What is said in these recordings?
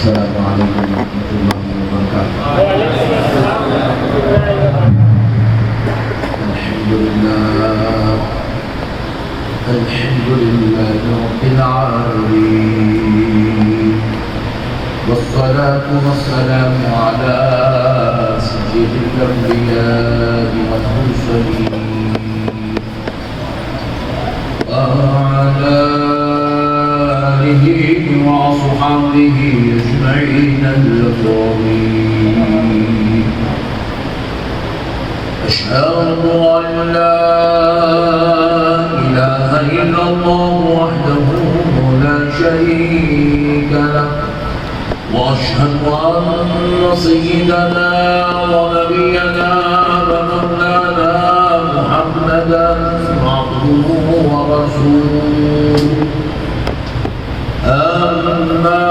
السلام علیکم ورحمۃ اللہ وبرکاتہ۔ الحمد لله رب العالمين، والصلاة والسلام على سيد الأنبياء والمرسلين وعلى آله وأصحابه أجمعين الأكرمين. أشهد أن لا إله إلا الله وحده لا شريك له، وأشهد أن سيدنا ونبينا ومولانا محمدا عبده ورسوله. أما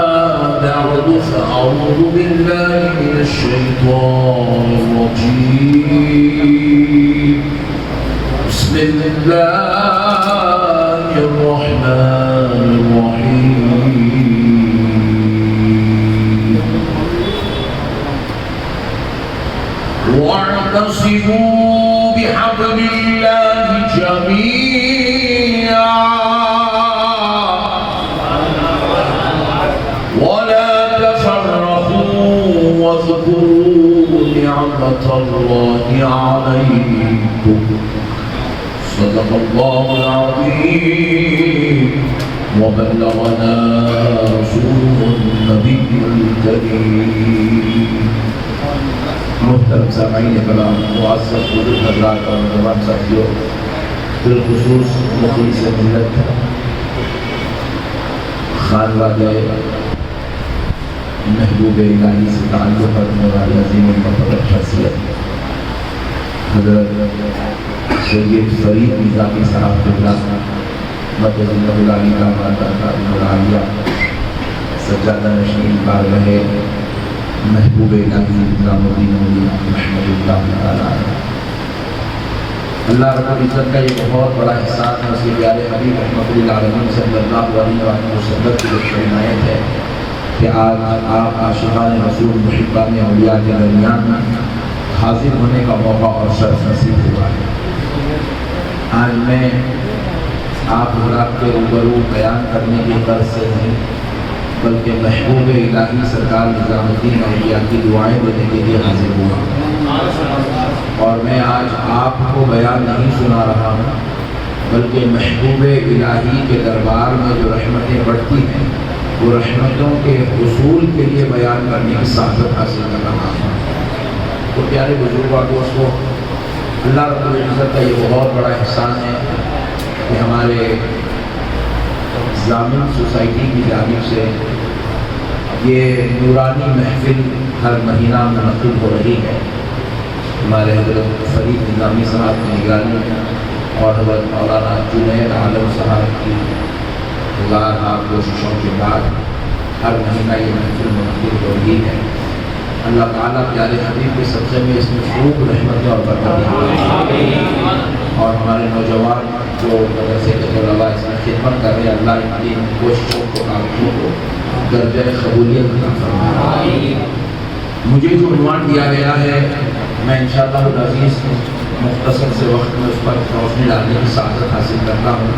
بعد فأعوذ بالله من الشيطان الرجيم. بسم الله الرحمن الرحيم. واعتصموا بحبل الله جميعا ولا تفرقوا واذكروا نعمة الله عليكم. صدق الله العظيم وبلغنا رسوله النبي الكريم. محترم سامعین کرام، معزز بزرگ حضرات اور نوجوان ساتھیوں، بالخصوص مخلص ملت خانوادہ محبوب الہی سے تعلق رکھنے والی عظیم المقدر شخصیت حضرت سید فرید نظامی صاحب قبلہ مدد اللہ العالی کا مادہ العالیہ سجادہ نشین بارگاہ محبوب الہی نظام الدین ولی رحمۃ اللہ تعالیٰ. اللہ رب العزت کا یہ بہت بڑا احسان ہے، اس کے پیارے حبیب رحمۃ للعالمین صلی اللہ علیہ وسلم کی عنایت ہے کہ آج آپ عاشقان رسول محبان اولیاء کے درمیان حاضر ہونے کا موقع اور شرف نصیب ہوا ہے. آج میں آپ حضرات کے روبرو بیان کرنے کی غرض سے نہیں بلکہ محبوب الہی سرکار نظام الدین اولیاء کی دعائیں دینے کے لیے حاضر ہوا، اور میں آج آپ کو بیان نہیں سنا رہا ہوں بلکہ محبوب الہی کے دربار میں جو رحمتیں بڑھتی ہیں وہ رحمتوں کے حصول کے لیے بیان کرنے کی سعادت حاصل کر رہا ہوں. تو پیارے بزرگوں دوستوں، اللہ رب العزت کا یہ بہت بڑا احسان ہے کہ ہمارے ضامن سوسائٹی کی جانب سے یہ نورانی محفل ہر مہینہ منعقد ہو رہی ہے. ہمارے حضرت فرید نظامی صاحب کی نگرانی اور حضرت مولانا جنید عالم صاحب کی گزار کوششوں کے بعد ہر مہینہ یہ محفل منعقد ہو رہی ہے. اللہ تعالیٰ پیارے حبیب کے صدقے میں اس میں خوب رحمتیں اور برکتیں اور ہمارے نوجوان جو مدرسے کے طلباء اس میں خدمت کر رہے ہیں، اللہ ان کی کوششوں کو کاموں کو درجہ قبولیت عطا فرمائے. مجھے جو عنوان دیا گیا ہے میں انشاءاللہ العزیز مختصر سے وقت میں اس پر روشنی ڈالنے کی سعادت حاصل کرتا ہوں.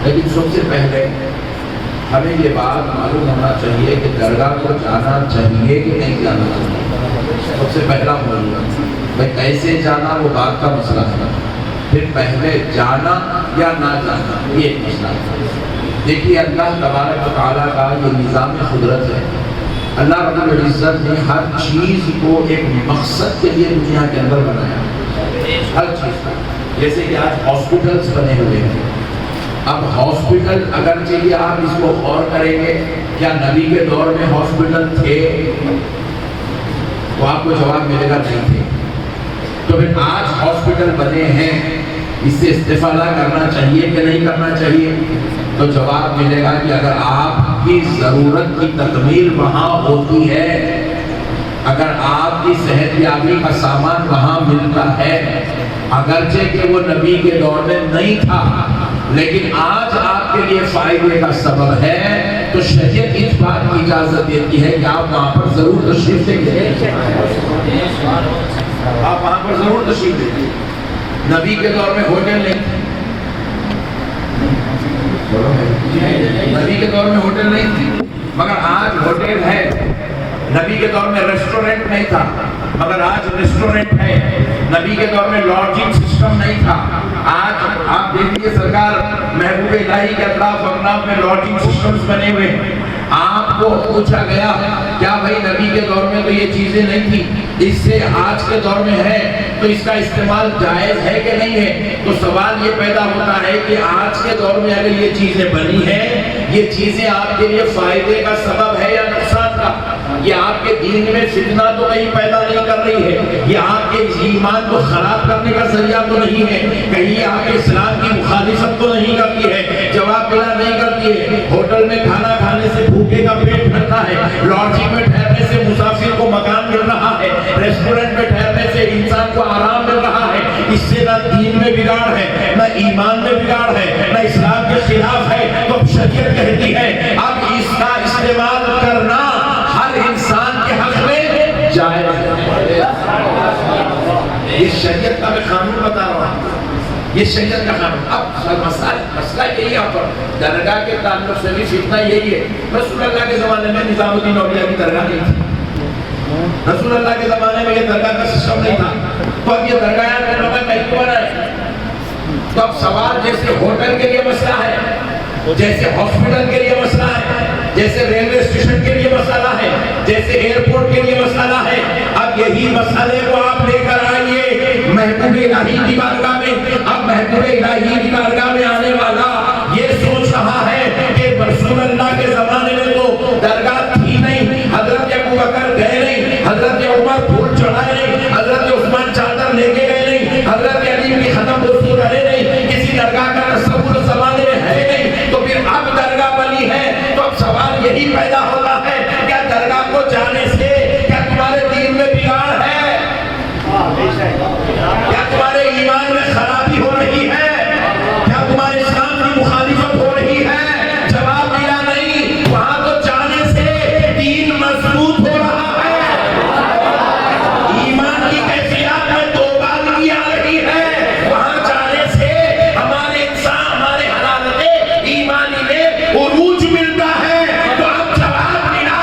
لیکن سب سے پہلے ہمیں یہ بات معلوم ہونا چاہیے کہ درگاہ کو جانا چاہیے کہ نہیں جانا چاہیے. سب سے پہلا موضوع بھائی کیسے جانا وہ بات کا مسئلہ ہے، پھر پہلے جانا یا نہ جانا یہ ایک مسئلہ ہے. دیکھیے اللہ تبارک و تعالیٰ کا یہ نظام قدرت ہے. اللہ رب العزت نے ہر چیز کو ایک مقصد کے لیے دنیا کے اندر بنایا، ہر چیز. جیسے کہ آج ہاسپٹلس بنے ہوئے ہیں. اب ہاسپٹل اگر چاہیے آپ اس کو غور کریں گے کیا نبی کے دور میں ہاسپٹل تھے؟ تو آپ کو جواب ملے گا نہیں تھے. تو پھر آج ہاسپٹل بنے ہیں، اس سے استفادہ کرنا چاہیے کہ نہیں کرنا چاہیے؟ تو جواب ملے گا کہ اگر آپ کی ضرورت کی تکمیل وہاں ہوتی ہے، اگر آپ کی صحت یابی کا سامان وہاں ملتا ہے، اگرچہ کہ وہ نبی کے دور میں نہیں تھا لیکن آج آپ کے لیے فائدے کا سبب ہے تو شریعت اس بات کی اجازت دیتی ہے کہ آپ وہاں پر ضرور تشریف لیں، آپ وہاں پر ضرور تشریف لیں۔ نبی کے دور میں ہوٹل نہیں تھے، نبی کے دور میں ہوٹل نہیں تھی، مگر آج ہوٹل ہے۔ نبی کے دور میں ریسٹورنٹ نہیں تھا، مگر آج ریسٹورنٹ ہے۔ نبی کے دور میں لاڈجنگ سسٹم نہیں تھا، آج آپ دیکھیے سرکار محبوب الہی کے اطراف اکناف میں لاڈجنگ سسٹمز بنے ہوئے ہیں۔ آپ کو پوچھا گیا کیا بھائی نبی کے دور میں تو یہ چیزیں نہیں تھی، اس سے آج کے دور میں ہے تو اس کا استعمال جائز ہے کہ نہیں ہے؟ تو سوال یہ پیدا ہوتا ہے کہ آج کے دور میں اگر یہ چیزیں بنی ہیں، یہ چیزیں آپ کے لیے فائدے کا سبب ہے یا نقصان کا؟ یہ آپ کے دین میں فتنہ تو نہیں پیدا نہیں کر رہی ہے، یہ آپ کے ایمان کو خراب کرنے کا ذریعہ تو نہیں ہے، کہیں آپ کے اسلام کی مخالفت تو نہیں کرتی ہے؟ جواب ملا نہیں کرتی ہے۔ ہوٹل میں کھانا کھانے سے بھوکے کا پیٹ بھرتا ہے، لاڈجنگ میں ٹھہرنے سے مسافر کو مکان مل رہا ہے، ریسٹورنٹ میں ٹھہرنے سے انسان کو آرام مل رہا ہے۔ اس سے نہ دین میں بگاڑ ہے، نہ ایمان میں بگاڑ ہے، نہ اسلام کے خلاف ہے۔ تو شریعت کہتی ہے اب اس کا استعمال کرنا ہر انسان کے حق میں جائز ہے۔ یہ شریعت کا میں قانون بتا رہا ہوں، یہ شریعت کا قانون۔ اب مسئلہ یہی ہے، پر درگاہ کے تعلق سے بھی فتنہ یہی ہے۔ رسول اللہ کے زمانے میں نظام الدین اولیاء کی درگاہ نہیں تھی، رسول اللہ کے زمانے میں یہ درگاہ کا سسٹم نہیں تھا، تو اب یہ درگاہ کہیں تو بنا ہے۔ تو اب سوال جیسے ہوٹل کے لیے مسئلہ ہے، جیسے ہاسپٹل کے لیے مسئلہ ہے، جیسے ریلوے اسٹیشن کے لیے مسئلہ ہے، جیسے ایئرپورٹ کے لیے مسئلہ ہے، اب یہی مسئلے کو آپ لے کر آئیے محبوب الہی کی بارگاہ میں۔ اب محبوب الہی کی بارگاہ میں آنے والا یہ سوچ رہا ہے کہ رسول اللہ کے زمانے میں تو درگاہ تھی نہیں، حضرت ابوبکر گئے نہیں، حضرت عمر پھول چڑھائے نہیں، حضرت عثمان چادر لے کے گئے نہیں، حضرت علی کی ختم رسول کرے نہیں، کسی درگاہ کا تصور زمانے میں ہے نہیں، تو پھر اب درگاہ بنی ہے۔ تو اب سوال یہی پیدا ہوتا ہے کیا درگاہ کو جانے سے کیا تمہارے دین میں بگاڑ ہے؟ کیا تمہارے ایمان میں خرابی ہو رہی ہے؟ کیا تمہارے اسلام کی مخالفت ہو رہی ہے؟ جواب ملا نہیں۔ وہاں تو جانے سے دین مضبوط ہو رہا ہے، ایمان کی کیفیات میں دوبالگی آ رہی ہے، وہاں جانے سے ہمارے انسان ہمارے حالات ایمانی میں عروج ملتا ہے۔ تو اب جواب ملا،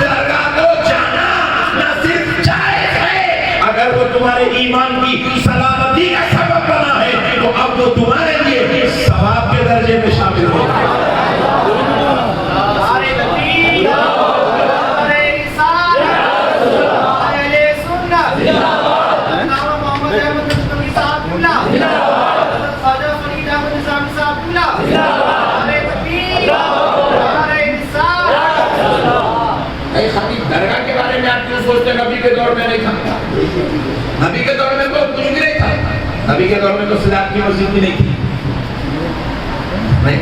درگاہ کو جانا نہ صرف جائز ہے، اگر وہ تمہارے ایمان کی سلامتی کا سبب بنا ہے تو اب وہ تمہارے لیے ثواب کے درجے میں شامل ہو۔ درگاہ کے بارے میں آپ کیوں سوچتے ہیں نبی کے دور میں نہیں تھا؟ نبی کے دور میں تو کچھ بھی نہیں تھا، نبی کے دور میں تو صلاح کی مسجد بھی نہیں تھی، نہیں،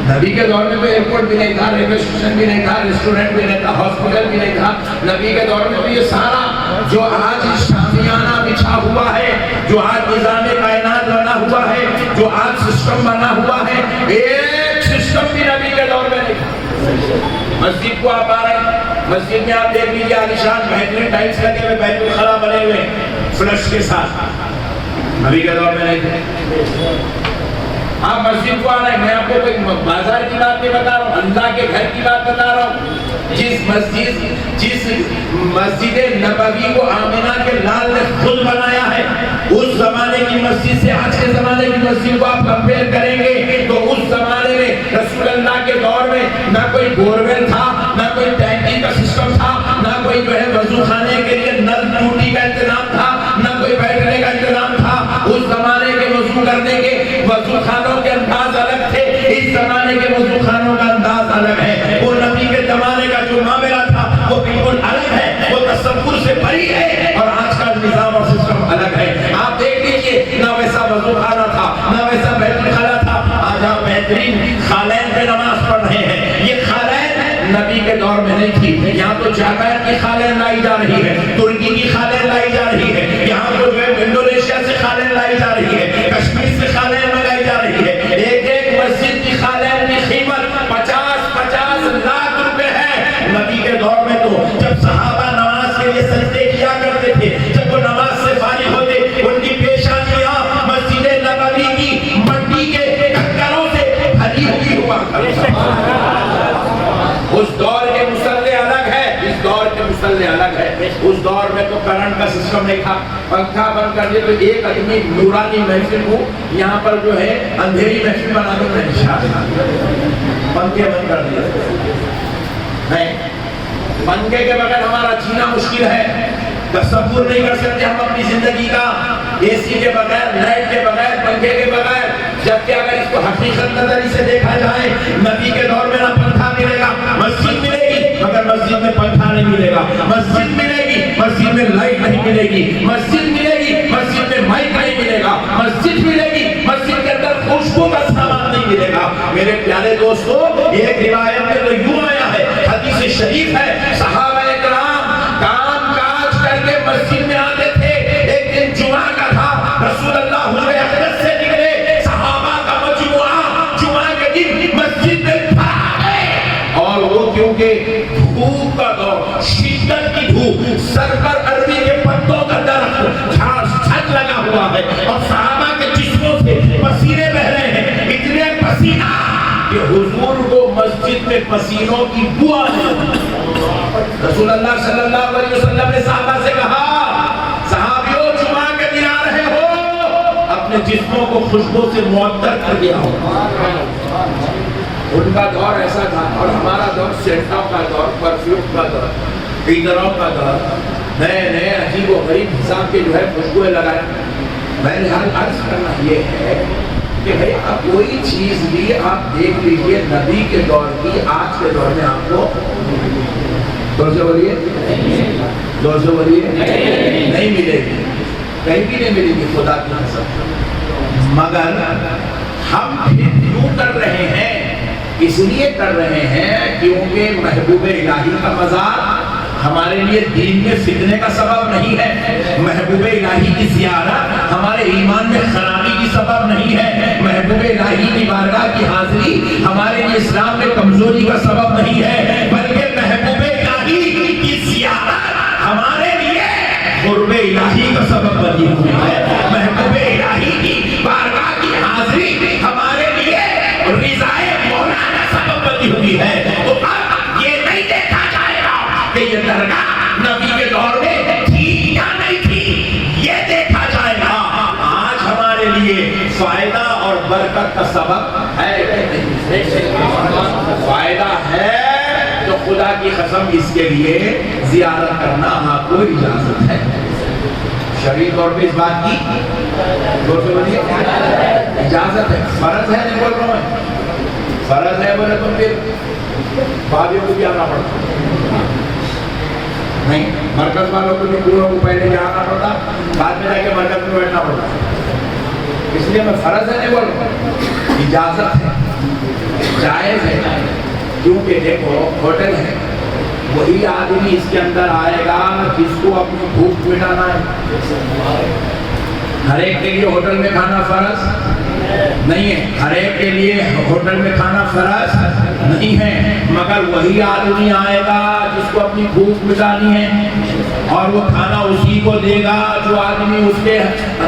نبی کے دور میں تو ایئرپورٹ بھی نہیں تھا، ریلوے اسٹیشن بھی نہیں تھا، ریسٹورنٹ بھی نہیں تھا، ہاسپٹل بھی نہیں تھا۔ نبی کے دور میں تو یہ سارا جو آج شامیانہ بچھا ہوا ہے، جو آج نظام کائنات بنا ہوا ہے، جو آج سسٹم بنا ہوا ہے، ایک سسٹم بھی نبی کے دور میں نہیں تھا۔ مسجد کو آپ آ رہے ہیں، مسجد میں آپ دیکھ لیجیے عالیشان بہترین ٹائلس لگے ہوئے، بیت الخلا بنے ہوئے فلش کے ساتھ، نبی کے دور میں نہیں تھے۔ آپ مسجد کو آ رہے ہیں، میں آپ کو کوئی بازار کی بات نہیں بتا رہا ہوں، اللہ کے گھر کی بات بتا رہا ہوں۔ جس مسجد نبوی کو آمنہ کے لال نے خود بنایا ہے، اس زمانے کی مسجد سے آج کے زمانے کی مسجد کو آپ کمپیئر کریں گے تو اس زمانے میں رسول اللہ کے دور میں نہ کوئی بورویل تھا، نہ کوئی ٹینکی کا سسٹم تھا، نہ کوئی جو ہے وضو خانے کے لیے نل ٹوٹی کا انتظام تھا، نہ کوئی بیٹھنے کا انتظام تھا۔ اس زمانے کے وضو کرنے کے وضو خانوں کے انداز الگ تھے، اس زمانے کے وضو خانوں کا انداز الگ ہے۔ وہ نبی کے زمانے کا جو معاملہ تھا وہ بالکل الگ ہے، وہ تصور سے بری ہے، اور آج کا نظام اور سسٹم الگ ہے۔ آپ دیکھ لیجئے، نہ ویسا وضو خانہ تھا، نہ ویسا بیت الخلا تھا۔ آج آپ بہترین خالین پہ نماز پڑھ رہے ہیں، یہ خالین نبی کے دور میں نہیں تھی۔ یہاں تو جاپان کی خالین لائی جا رہی ہے، ترکی کی خالین لائی جا رہی ہے، یہاں تو جو ہے انڈونیشیا سے خالین لائی جا رہی ہے، کشمیر سے خالین لائی جا رہی ہے۔ ایک سے الگ ہے. اس دور میں تو کرنٹ کا سسٹم نہیں تھا, پنکھا بند کر دیا تو ایک آدمی نورانی محفل کو یہاں پر جو ہے اندھیری محفل بنا دو میں پنکھے بند کر دیا. نہیں, پنکھے کے بغیر ہمارا جینا مشکل ہے, تصور نہیں کر سکتے ہم اپنی زندگی کا اے سی کے بغیر, لائٹ کے بغیر, پنکھے کے بغیر. جبکہ اگر اس کو حقیقت نظری سے دیکھا جائے, نبی کے دور میں نہ پنکھا ملے گا, مسجد ملے گی مگر مسجد میں پنکھا نہیں ملے گا, مسجد ملے گی مسجد میں لائٹ نہیں ملے گی, مسجد ملے گی مسجد میں مائک نہیں ملے گا, مسجد ملے گی مسجد کے اندر خوشبو کا سامان نہیں ملے گا. میرے پیارے دوستو, ایک روایت میں تو یوں آیا ہے, حدیث شریف ہے, صحابہ کرام کام کاج کر کے مسجد میں آتے تھے. ایک دن جمعہ کا تھا, رسول اللہ حضور اقدس سے نکلے, صحابہ کا مجموعہ جمعہ کے دن مسجد میں بھر گئے. اور وہ کیونکہ دھوپ کا دور, شدت کی دھوپ, سر پر عربی کے پتوں کا درخت گھاس چھت لگا ہوا ہے اور صحابہ کے جسموں سے پسینے بہ رہے ہیں, اتنے پسینہ کہ حضور کو مسجد میں پسینوں کی بو آ رہی. رسول اللہ صلی اللہ علیہ وسلم نے صحابہ سے کہا, صحابیوں جمعہ کے دن آ رہے ہو, اپنے جسموں کو خوشبو سے معطر کر دیا ہو. ان کا دور ایسا تھا, اور ہمارا دور سینٹوں کا دور, پرفیوم کا دور, عطروں کا دور, نئے نئے عجیب و غریب حساب کے جو ہے خوشبوئیں لگائیں. میں نے عرض کرنا یہ ہے کہ بھئی آپ کوئی چیز بھی آپ دیکھ لیجئے نبی کے دور کی آج کے دور میں آپ کو دور سے بولیے نہیں ملے گی, کہیں بھی نہیں ملے گی خدا کی قسم. مگر ہم پھر کیوں کر رہے ہیں, اس لیے کر رہے ہیں کیونکہ محبوب الہی کا مزار ہمارے لیے دین میں فتنے کا سبب نہیں ہے, محبوب الہی کی زیارت ہمارے ایمان میں خرابی کی سبب نہیں ہے, محبوب الہی کی بارگاہ کی حاضری ہمارے لیے اسلام میں کمزوری کا سبب نہیں ہے, بلکہ محبوب الہی کی زیارت ہمارے لیے قرب الہی کا سبب بنی ہوئی ہے. محبوب الہی کی بارگاہ کی حاضری ہمارے لیے رضا مولا کا سبب بنی ہوئی ہے. تو اب یہ نہیں دیکھا جائے گا کہ یہ درگاہ نبی کے دور میں تھی یا نہیں تھی, یہ دیکھا جائے گا آج ہمارے لیے فائدہ اور برکت کا سبب ہے کہ نہیں. فائدہ ہے تو خدا کی قسم اس کے لیے زیارت کرنا آپ کو اجازت ہے. شرعی طور پہ اس بات کی اجازت ہے, فرض ہے نہیں بول رہا ہوں میں, فرض ہے بولے تو پھر بابیوں کو بھی آنا پڑتا نہیں, مرکز والوں کو بھی پوروں کو پہلے جانا پڑتا, بعد میں جا کے مرکز میں بیٹھنا پڑتا. اس لیے میں فرض ہے نہیں بول رہا ہوں, اجازت ہے, جائز ہے. کیونکہ دیکھو ہوٹل ہے, وہی آدمی اس کے اندر آئے گا جس کو اپنی بھوک مٹانا ہے. ہر ایک کے لیے ہوٹل میں کھانا فرض نہیں ہے, ہر ایک کے لیے ہوٹل میں کھانا فرض نہیں ہے, مگر وہی آدمی آئے گا جس کو اپنی بھوک مٹانی ہے, اور وہ کھانا اسی کو دے گا جو آدمی اس کے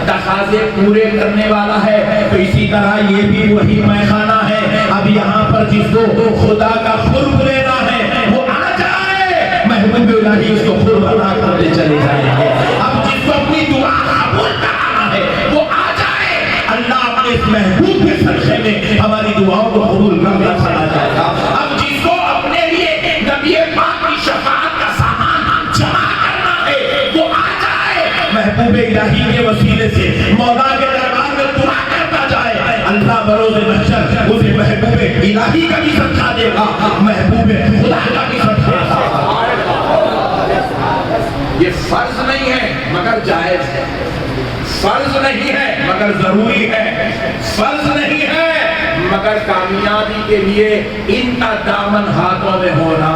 تقاضے پورے کرنے والا ہے. تو اسی طرح یہ بھی وہی میخانہ ہے. اب یہاں پر جس کو خدا کا قرب لینا ہے وہ آ جائے, محبوب الہی اس کو قرب عطا کرتے چلے جائیں گے. اب جس کو اپنی دعا قبول کرانا ہے وہ آ جائے, اللہ اپنے اس محبوب کے صدقے میں ہماری دعاؤں کو قبول کرنا چلا جائے گا. اب جس کو اپنے لیے نبی پاک کی شفاعت کا سامان جمع کرنا ہے وہ آ جائے, محبوب الہی کے وسیلے سے مولا کے دربار میں دعا کرتا جائے. اللہ بروز محشر اسے محبوب الہی کا بھی صدقہ دے گا, محبوب خدا کا بھی صدقہ دے گا. یہ فرض نہیں ہے مگر جائز ہے, فرض نہیں ہے مگر ضروری ہے, فرض نہیں ہے مگر کامیابی کے لیے ان کا دامن ہاتھوں میں ہونا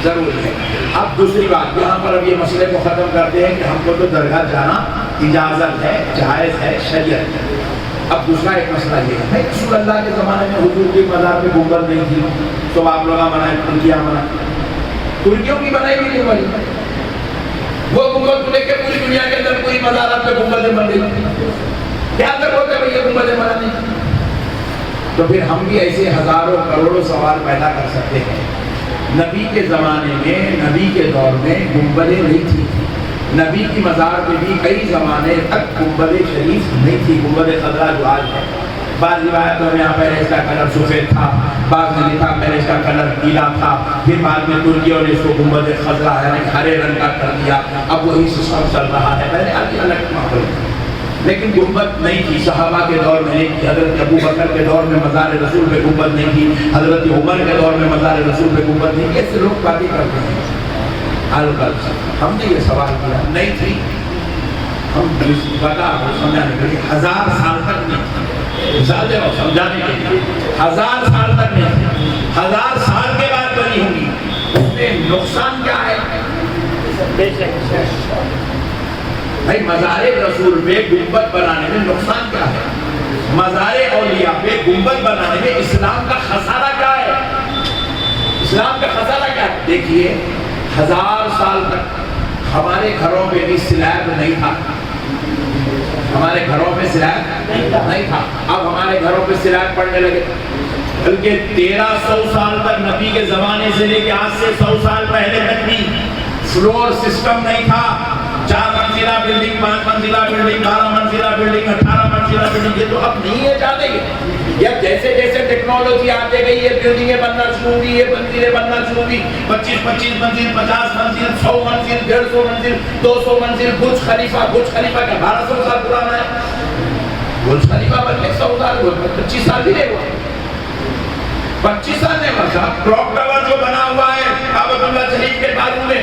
ضروری ہے. اب دوسری بات, یہاں پر اب یہ مسئلے کو ختم کرتے ہیں کہ ہم کو تو درگاہ جانا اجازت ہے, جائز ہے, شریعت ہے. اب دوسرا ایک مسئلہ یہ ہے, رسول اللہ کے زمانے میں حضور کی مزار پہ گنبد نہیں تھی, تو آپ لوگ منائے, ترکیاں منائے, ترکیوں کی بنائی ہوئی نہیں بنی, وہ گنبد کو دیکھ کے پوری دنیا کے اندر پوری مزارات پہ گنبدیں بن گئی. کیا تک ہوتے ہیں یہ گنبدیں بنانے؟ تو پھر ہم بھی ایسے ہزاروں کروڑوں سوال پیدا کر سکتے ہیں نبی کے زمانے میں، نبی کے دور میں گنبدیں نہیں تھی. نبی کی مزار پہ بھی کئی زمانے تک گنبد شریف نہیں تھی. گنبد خضرا جو آج ہے، بعض روایتوں میں یہاں پہلے اس کا کلر سفید تھا، بعض نے لکھا پہلے اس کا کلر پیلا تھا، پھر بعد میں ترکیوں نے اس کو گنبد خضرا یعنی ہرے رنگ کا کر دیا. اب وہی سسٹم چل رہا ہے. پہلے الگ الگ ماحول تھا لیکن گنبد نہیں تھی. صحابہ کے دور میں نہیں تھی. حضرت ابو بکر کے دور میں مزار رسول پہ گنبد نہیں تھی. حضرت عمر کے دور میں مزار رسول پہ گنبد نہیں تھی. ایسے لوگ باتیں کرتے ہیں. البتہ ہم نے یہ سوال کیا نہیں تھی. ہم بتا سمجھانے کے لیے 1000 سال تک نہیں تھی. مثال دے رہا ہوں سمجھانے کے لیے. 1000 سال تک نہیں تھی. 1000 سال کے بعد بنی ہوگی. اس میں نقصان کیا ہے؟ بھائی مزار رسول پہ گنبد بنانے میں نقصان کیا ہے؟ مزار اولیاء پہ گنبد بنانے میں اسلام کا خسارہ کیا ہے؟ اسلام کا خسارہ کیا ہے؟ دیکھیے 1000 سال تک ہمارے گھروں پہ بھی سلیب نہیں تھا. ہمارے گھروں پہ سلیب نہیں تھا. اب ہمارے گھروں پہ سلیب پڑنے لگے. بلکہ 1300 سال تک نبی کے زمانے سے لے کے آج سے 100 سال پہلے تک بھی فلور سسٹم نہیں تھا. 4 منزلہ بلڈنگ، 5 منزلہ بلڈنگ، 12 منزلہ بلڈنگ، 18 منزلہ بلڈنگ. یہ تو اب نہیں ہے جاتے. یہ جیسے جیسے ٹیکنالوجی آتے گئی یہ بلڈنگیں بننا شروع ہوئی، یہ منزلیں بننا شروع ہوئی. 25 منزل، 50 منزل، 100 منزل، 150 منزل، 200 منزل. برج خلیفہ کا 1200 سال پرانا ہے. برج خلیفہ بن کے 100 سال 25 سال بھی نہیں ہوا. 25 سال نہیں ہوا. کلاک ٹاور جو بنا ہوا ہے کعبۃ اللہ شریف کے بازو میں،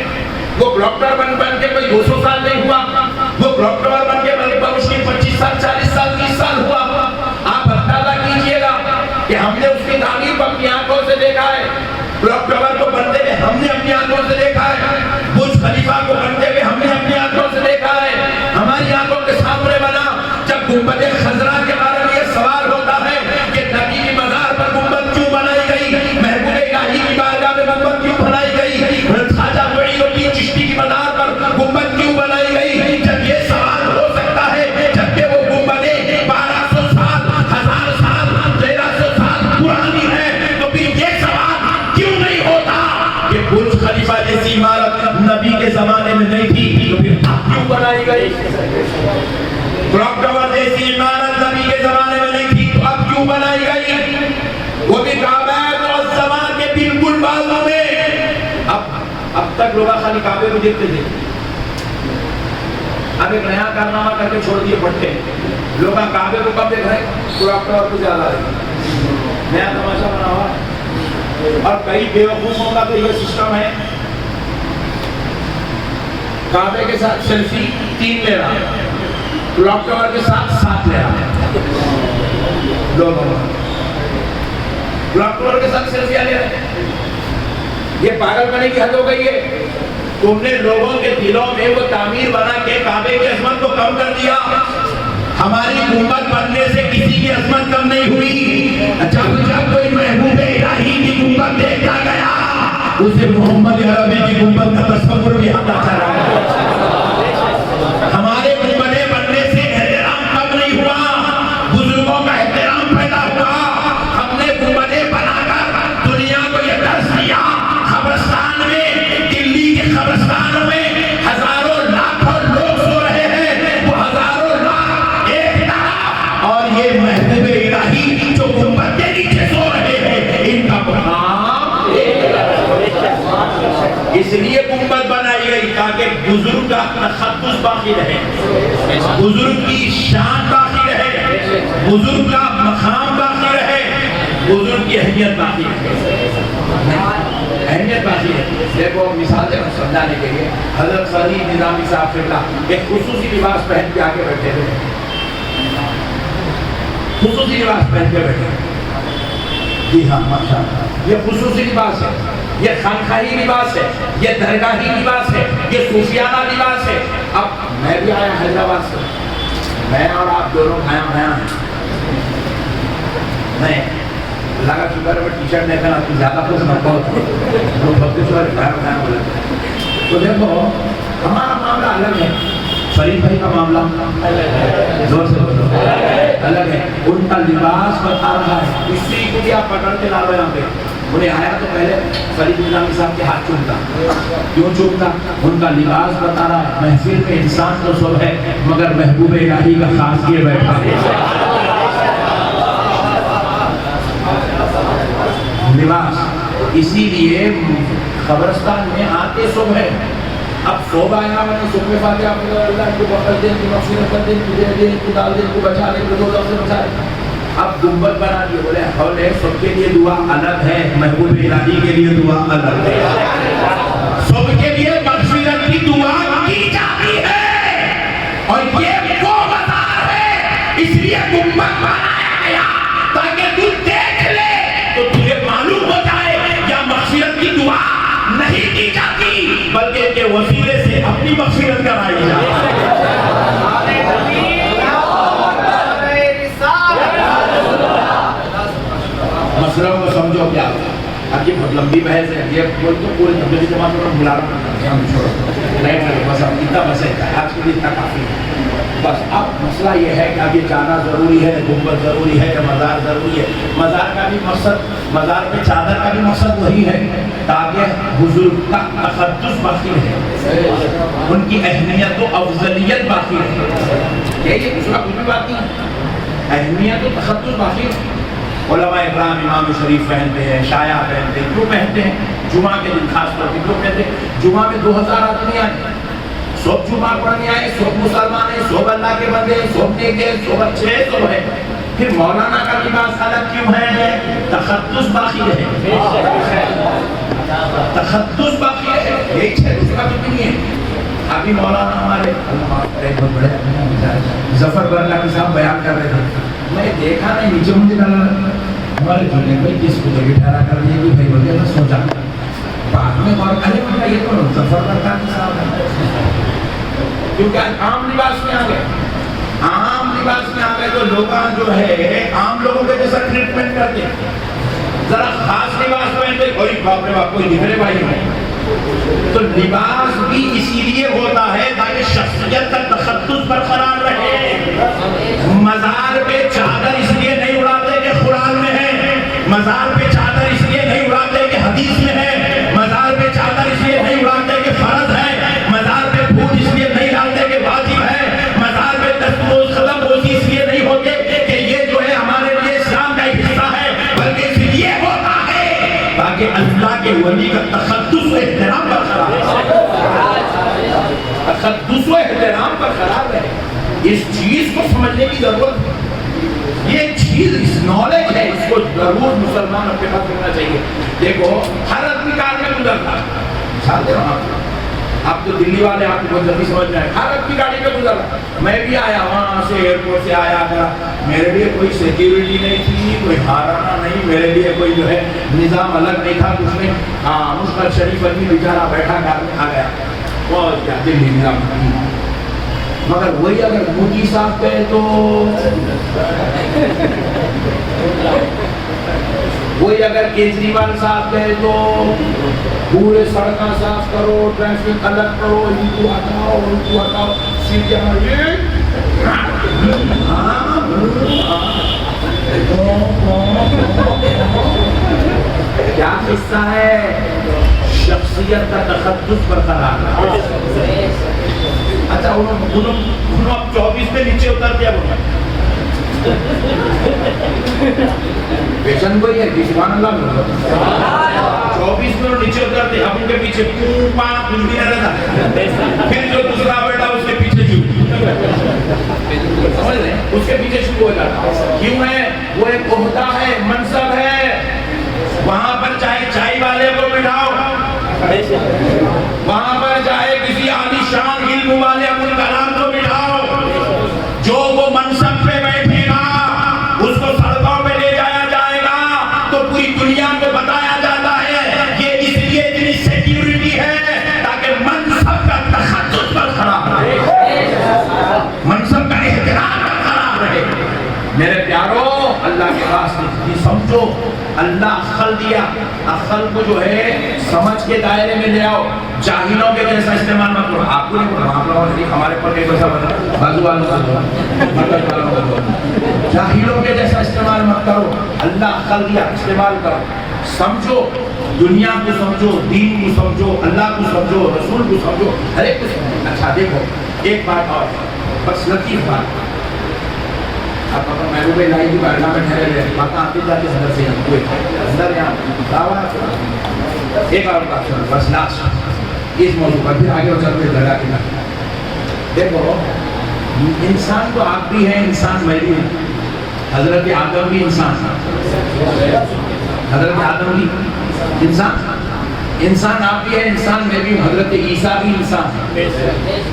وہ کلاک ٹاور بن کے کوئی 200 سال نہیں ہوا. وہ کلاک ٹاور بن کے مشکل 25 سال، 40 سال، 30 سال ہوا. آپ اندازہ کیجئے گا کہ ہم نے اس کی تعمیر کو اپنی آنکھوں سے دیکھا ہے. کلاک ٹاور کو بنتے ہوئے ہم نے اپنی آنکھوں سے دیکھا ہے. برج خلیفہ کو بنتے ہوئے ہم نے اپنی آنکھوں سے دیکھا ہے. ہماری آنکھوں کے سامنے بنا. جب گنبد خضرا کے بارے میں یہ سوال ہوتا ہے کہ نبی کی مزار پر گنبد کیوں بنائی گئی، محبوب الہی کی بارگاہ میں گنبد کیوں بنائی گئی، خواجہ معین الدین چشتی کی مزار پر گنبد کیوں بنائی گئی، جب یہ سوال ہو سکتا ہے جبکہ وہ گنبدیں 1200 سال، 1000 سال، 1300 سال پرانی ہے، تو پھر یہ سوال کیوں نہیں ہوتا کہ برج خلیفہ جیسی عمارت نبی کے زمانے میں نہیں تھی تو پھر اب کیوں بنائی گئی؟ کلاک ٹاور جیسی عمارت نبی کے زمانے میں نہیں تھی تو اب کیوں بنائی گئی؟ وہ بھی کعبہ معظمہ کے بالکل بازو میں. اب تک لوگ خالی کعبے کو دیکھتے تھے. اب ایک نیا کارنامہ کر کے چھوڑ دیے پڑھتے ہیں. لوگ کعبے کو کب دیکھ رہے ہیں؟ کلاک ٹاور کو زیادہ ہے. نیا تماشا بنا ہوا. اور کئی بیوقوفوں کا تو یہ سسٹم ہے کعبے کے ساتھ سیلفی 3 لے رہا، کلاک ٹاور کے ساتھ 7 لے رہا. دونوں کلاک ٹاور کے ساتھ سیلفیاں لے رہے ہیں. یہ پاگل بنے کی حد ہو گئی ہے. تم نے لوگوں کے دلوں میں وہ تعمیر بنا کے کعبے کی عظمت کو کم کر دیا. ہماری گنبد بننے سے کسی کی عظمت کم نہیں ہوئی. جب کوئی محبوب الہی کی گنبد دیکھا گیا اسے محمد عربی کی گنبد کا تصور بھی آتا چلا گیا. ہمارے گنبدیں بننے سے احترام کم نہیں ہوا، بزرگوں کا احترام پیدا ہوا. ہم نے گنبدیں بنا کر دنیا کو یہ درس دیا. قبرستان میں، دلی کے قبرستانوں میں ہزاروں لاکھوں لوگ سو رہے ہیں. وہ ہزاروں لاکھ ایک طرف اور یہ محبوب الہی جو گنبد کے نیچے سو رہے ہیں، ان کا مقام اس لیے گنبد بنائی گئی تاکہ بزرگ کا تقدس باقی رہے، بزرگ کی شان باقی رہے، بزرگ کا مقام باقی رہے، بزرگ کی اہمیت باقی رہے. اہمیت باقی ہے. دیکھو مثال دے سمجھانے کے لیے حضرت فرید نظامی صاحب فرقہ ایک خصوصی لباس پہن کے آگے بیٹھے تھے. خصوصی لباس پہن کے بیٹھے. جی ہاں ماشاءاللہ یہ خصوصی لباس ہے، یہ خانقاہی لباس ہے، یہ درگاہی لباس ہے، یہ صوفیانہ لباس ہے. اب میں بھی آیا حیدرآباد سے، میں اور آپ دونوں بھائیاں ہیں. میں اللہ کا شکر ہے ٹی شرٹ دیکھنا تو زیادہ خوش نہ بہت تو دیکھو ہمارا معاملہ الگ ہے، فرید بھائی کا معاملہ زور سے الگ ہے. ان کا لباس بتا رہا ہے. استری کو بھی آپ پکڑ کے لا رہے ہیں. انہیں آیا تو پہلے فرید نظامی صاحب کے ہاتھ چومتا. کیوں چومتا؟ ان کا لباس بتا رہا ہے محفل میں انسان تو سب ہے مگر محبوب الہی کا خاص کیے بیٹھا لباس. اسی لیے قبرستان میں آتے سب ہے. اب صوب آیا میں نے صبح فاتحہ پڑھا اللہ کو بخش دے کی مغفرت کر دے تجھے دے کو ڈال دے کو بچا دے کو دوزخ سے بچا دے. اب گنبد بنا دیے بولے حول ہے سب کے لیے دعا الگ ہے محبوب الہی کے لیے دعا الگ ہے. سب کے لیے مغفرت کی دعا کی جاتی ہے اور یہ وہ مزار ہے اس لیے گنبد بنایا گیا تاکہ تو دیکھ لے تو تجھے معلوم ہو جائے یا مغفرت کی دعا نہیں کی جاتی بلکہ کے وسیلے سے اپنی مغفرت کرائی جاتی. مسئلہ کو سمجھو کیا اب یہ بہت لمبی بحث ہے. یہ بول تو پورے تبلیغی جماعت میں بلا رہا ہوں بس اب اتنا بس ہے آج کے لیے اتنا کافی ہے. بس اب مسئلہ یہ ہے کہ اب یہ جانا ضروری ہے گنبد ضروری ہے یا مزار ضروری ہے. مزار کا بھی مقصد مزار پہ چادر کا بھی مقصد وہی ہے تاکہ بزرگ کا تقدس باقی رہے ان کی اہمیت و افضلیت باقی رہے. یہ دوسرا کچھ بھی بات نہیں اہمیت و تقدس باقی رہے. علماء اکرام امام شریف پہنتے ہیں شایع پہنتے ہیں کیوں پہنتے ہیں جمعہ کے دن خاص طور پہ کیوں پہنتے ہیں. جمعہ میں 2000 آدمی آئے سب جمعہ پڑھنے آئے سب مسلمان ہیں سب اللہ کے بندے سب نیک ہیں سب اچھے ہیں سب ہے. پھر مولانا کا لباس الگ کیوں ہے تقدس باقی رہے تقدس باقی رہے یہی ہے دوسرا کچھ نہیں ہے. ابھی مولانا ہمارے بہت بڑے ظفر برلا صاحب بیان کر رہے تھے میں دیکھا نہیں نیچے مجھے ڈالا ہمارے جھولے میں کس کو جگہ ٹھہرا کر دیا کہ بھائی بولے میں سوچا بعد میں اور ارے بتا یہ تو ظفر برلا صاحب ہے کیونکہ عام لباس میں آ گئے عام لباس میں آ گئے تو لوگ جو ہے عام لوگوں کے جیسا ٹریٹمنٹ کرتے ذرا خاص لباس پہنتے کوئی باپ رے باپ کوئی نکلے بھائی میں. تو لباس بھی اسی لیے ہوتا ہے تاکہ شخصیت کا تقدس برقرار رہے. مزار پہ چادر اس لیے نہیں اڑاتے کہ قرآن میں ہے مزار پہ چادر اس لیے نہیں اڑاتے کہ حدیث میں ہے مزار پہ چادر اس لیے نہیں اڑاتے کہ فرض ہے مزار پہ پھول اس لیے نہیں ڈالتے کہ واجب ہے مزار پہ دستبوس قدم بوسی اس لیے نہیں ہوتے کہ یہ جو ہے ہمارے لیے اسلام کا ایک حصہ ہے بلکہ اس لیے ہوتا ہے تاکہ اللہ کے ولی کا تقدس و احترام برقرار رہے تقدس و احترام برقرار رہے. اس چیز کو سمجھنے کی ضرورت ہے. یہ چیز اس نالج ہے اس کو ضرور مسلمان اپنے پاس رکھنا چاہیے. دیکھو ہر آدمی کار میں گزرتا چاہتے ہو آپ تو دلی والے آپ کو جلدی سمجھ میں آئے ہر آدمی گاڑی پہ گزرا. میں بھی آیا وہاں سے ایئرپورٹ سے آیا تھا میرے لیے کوئی سیکیورٹی نہیں تھی کوئی ہارانا نہیں میرے لیے کوئی جو ہے نظام الگ نہیں تھا کچھ نہیں. ہاں مشکل شریف آدمی بیچارہ بیٹھا گھر میں آ گیا بہت کیا دلی نظام مگر وہی اگر مودی صاحب کہے تو وہی اگر کیجریوال صاحب کہے تو پورے سڑکیں صاف کرو ٹریفک الگ کرو ان کو ہٹاؤ سیٹیں کیا قصہ ہے شخصیت کا تقدس برقرار ہے. اچھا انہوں اب 24 میں نیچے اتر دیا بولا پیشن کوئی ہے سبحان اللہ بولا 24 میں نیچے اتر دیا اب ان کے پیچھے کچھ بھی نہ رہتا پھر جو دوسرا بیٹا اس کے پیچھے سمجھ رہے ہیں اس کے پیچھے شروع ہو جاتا کیوں ہے وہ ایک عہدہ ہے منصب ہے. وہاں پر چاہے چائے والے کو بٹھاؤ وہاں پر چاہے کسی عالی شان علم والے ابو الکلام کو بٹھاؤ جو وہ منصب پہ بیٹھے گا اس کو سڑکوں پہ لے جایا جائے گا تو پوری دنیا کو بتایا جاتا ہے یہ اس لیے اتنی سیکیورٹی ہے تاکہ منصب کا تقدس برقرار رہے منصب کا احترام برقرار رہے. میرے پیارو اللہ کے واسطے سمجھو اللہ عقل دیا عقل کو جو ہے سمجھ کے دائرے میں لے آؤ. جاہلوں کے جیسا استعمال مت کرو. آپ کو نہیں بول رہا آپ لوگوں نے ہمارے پر ایک ایسا بتا بازو والوں کا جاہلوں کے جیسا استعمال مت کرو. اللہ عقل دیا استعمال کرو. سمجھو، دنیا کو سمجھو، دین کو سمجھو، اللہ کو سمجھو، رسول کو سمجھو، ہر ایک کو سمجھو۔ اچھا دیکھو ایک بات اور، بس لطیف بات، آپ اپنا محبوب الہی کی بارگاہ میں ٹھہرے ہوئے، ماتا آتی جاتی اندر سے ہم ہوئے اندر یہاں دعویٰ سنا، ایک اور بات سنا بس لاسٹ اس موضوع پر، پھر آگے چلتے درگاہ کی طرف۔ دیکھو انسان تو آپ بھی ہیں، انسان میں بھی ہوں، حضرت آدم بھی انسان، حضرت آدم بھی انسان آپ بھی ہیں، انسان میں بھی ہوں، حضرت عیسیٰ بھی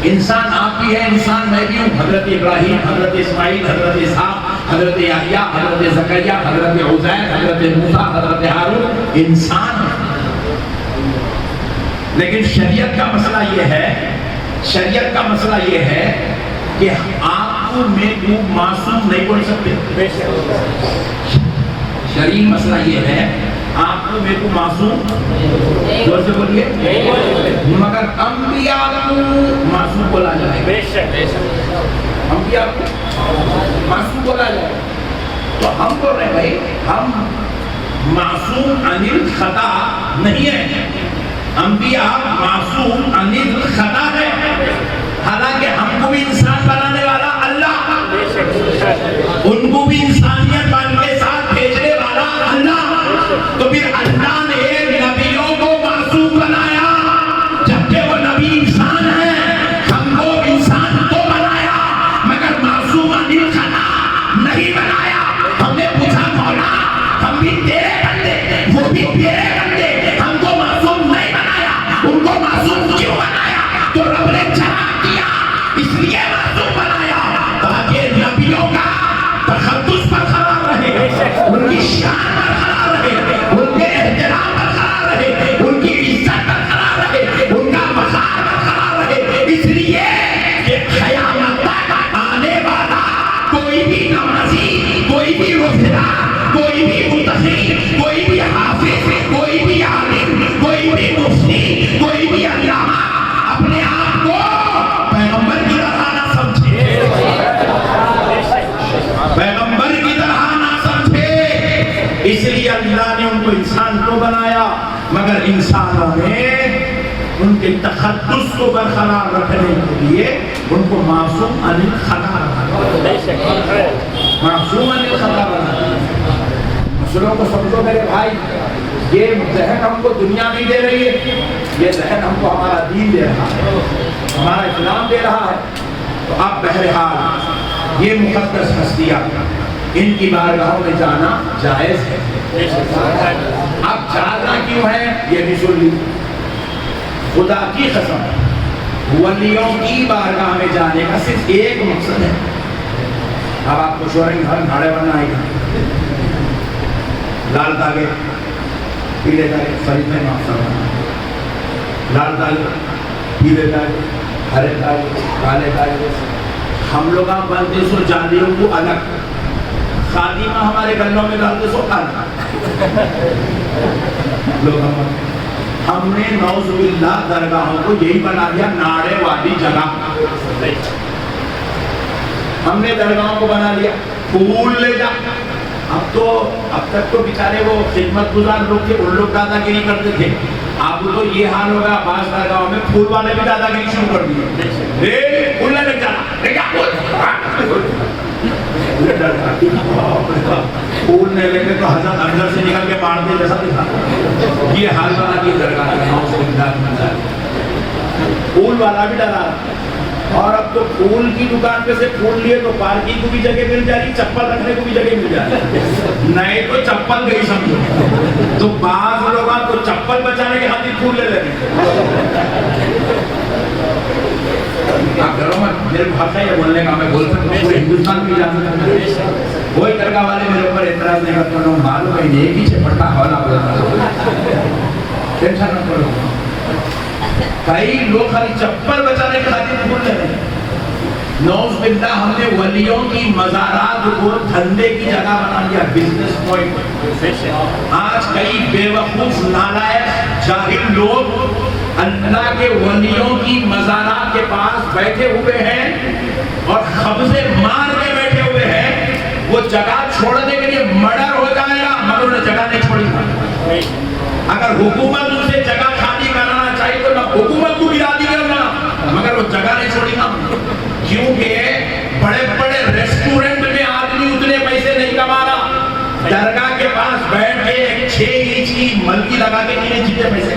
انسان آپ بھی ہیں، انسان میں بھی ہوں، حضرت ابراہیم، حضرت اسماعیل، حضرت اسحاق، حضرت یحییٰ، حضرت زکریا، حضرت عزیر، حضرت موسیٰ، حضرت ہارون انسان ہیں۔ لیکن شریعت کا مسئلہ یہ ہے کہ آپ میں کو معصوم نہیں بول سکتے، شرعی مسئلہ یہ ہے آپ کو میرے کو معصوم زور سے بولیے، مگر انبیاء کو معصوم بولا جائے، انبیاء کو معصوم بولا جائے۔ تو ہم بول رہے ہیں بھائی ہم معصوم عن الخطا نہیں ہیں، انبیاء معصوم عن الخطا ہے، حالانکہ ہم کو بھی انسان بنانے والا اللہ، ان کو بھی انسانیت بن کے ساتھ بھیجنے والا اللہ، تو پھر اللہ نے نبیوں کو معصوم بنایا، جبکہ وہ نبی انسان ہیں، ہم کو انسان کو بنایا مگر معصوم عن الخطا نہیں بنایا۔ ہم نے پوچھا مولا ہم بھی تیرے بندے، وہ بھی تیرے بندے، ہم کو معصوم نہیں بنایا، ان کو معصوم کیوں بنایا؟ تو رب نے جواب دیا اس لیے معصوم بنایا تاکہ نبیوں کا تقدس برقرار رہے، ان کی شان برقرار رہے، ان کے احترام برقرار رہے، ان کی عزت برقرار رہے، ان کا مقام برقرار رہے۔ اس لیے کہ قیامت تک آنے والا کوئی بھی نمازی، کوئی بھی روزدار، کوئی بھی متقی، کوئی بھی حافظ، کوئی بھی عالم، کوئی بھی مفتی، کوئی بھی علامہ اپنے آپ کو پیغمبر کی طرح نہ سمجھے، پیغمبر کی طرح نہ سمجھے، اس لیے اللہ نے ان کو انسان کو بنایا، مگر انسانوں نے ان کے تقدس کو برقرار رکھنے کے لیے ان کو معصوم عن الخطا بنایا، معصوم عن الخطا بنایا۔ مسئلوں کو سمجھو میرے بھائی، یہ ذہن ہم کو دنیا بھی دے رہی ہے، یہ ذہن ہم کو ہمارا دین دے رہا ہے، ہمارا اسلام دے رہا ہے۔ تو اب بہرحال یہ مقدس ہستیاں ان کی بارگاہوں میں جانا جائز ہے، اب جانا کیوں ہے یہ بھی سن لیجیے۔ خدا کی قسم ولیوں کی بارگاہ میں جانے کا صرف ایک مقصد ہے، اب آپ کو شورنگ گھر گھاڑے بننا آئے گا، لال داغے پیلے داغے فرید میں معاف، لال داغے پیلے داغے ہرے داغے کالے داغے، ہم لوگ آپ بنتے سو جالیوں کو الگ، خادمہ ہمارے گلوں میں ڈالتے سو الگ، لوگ ہم نے نعوذ باللہ درگاہوں کو یہی بنا دیا ناڑے والی جگہ، ہم نے درگاہوں کو بنا لیا پھول لے جا۔ اب تک تو بیچارے وہ خدمت گزار لوگ تھے، ان لوگ دادا گیری کرتے تھے، اب تو یہ حال ہوگا بعض درگاہوں میں پھول والے بھی دادا گیری شروع کر دیے، پھول لے جانا، پھول نہیں لیں گے تو حضرت اندر سے نکل کے مارتے جیسا دکھا، یہ حال بنا کی درگاہ پھول والا بھی ڈرا، اور اب تو پھول کی دکان پہ سے پھول لیے تو پارکنگ کو بھی جگہ مل جا رہی، چپل رکھنے کو بھی جگہ مل جا رہی، نہیں تو چپل گئی سمجھو، تو بعض لوگ تو چپل بچانے کے خاطر پھول لے لیں۔ آپ گھروں میں میرے حق ہے یہ بولنے کا، میں بول سکتا ہوں پورے ہندوستان کی اجازت ہے، کوئی درگاہ والے میرے اوپر اعتراض نہیں کرتے، انہوں معلوم ہے یہ پیچھے پٹا ہونا بولتا، ٹینشن نہ کرو۔ کئی لوگ خالی چپل بچانے کے خاطر پھول لے رہے ہیں، نعوذ باللہ ہم نے ولیوں کی مزارات کو دھندے کی جگہ بنا دیا، بزنس پوائنٹ۔ آج کئی بے وقوف نالائق جاہل لوگ اللہ کے ولیوں کی مزارات کے پاس بیٹھے ہوئے ہیں اور قبضے مار کے بیٹھے ہوئے ہیں، وہ جگہ چھوڑنے کے لیے مرڈر ہو جائے گا مگر انہیں جگہ نہیں چھوڑی. اگر حکومت ان سے جگہ خالی کرانا چاہیے تو نہ حکومت کو گرا دی گا مگر وہ جگہ نہیں چھوڑی گا. کیونکہ بڑے بڑے ریسٹورنٹ میں آدمی اتنے پیسے نہیں کما رہا, درگاہ کے پاس بیٹھ کے 6 انچ کی ملکی لگا کے انہیں جتنے پیسے